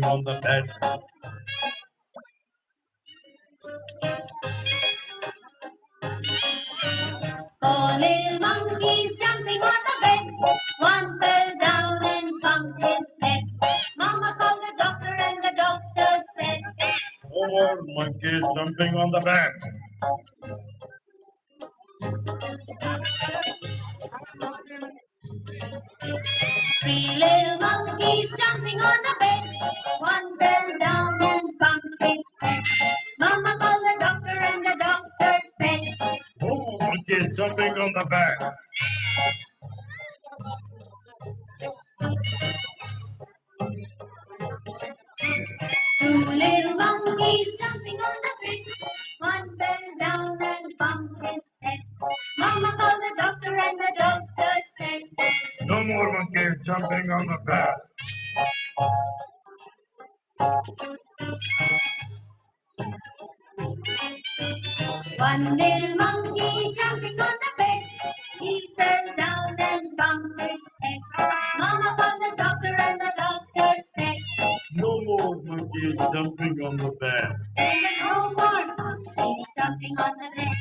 on the bed. Four little monkeys jumping on the bed. One fell down and bumped his head. Mama called the doctor and the doctor said, No more monkeys jumping on the bed. three little monkeys jumping on the bed. One fell down and bumped his head. Mama called the doctor and the doctor said, No more monkeys jumping on the bed. two little monkeys jumping on the bed. One fell down and bumped his head. Mama called the doctor and the doctor said, No more monkeys jumping on the bed. one little monkey jumping on the bed. He fell down and bumped his head. Mama called the doctor and the doctor said, No more monkeys jumping on the bed. no more monkeys jumping on the bed.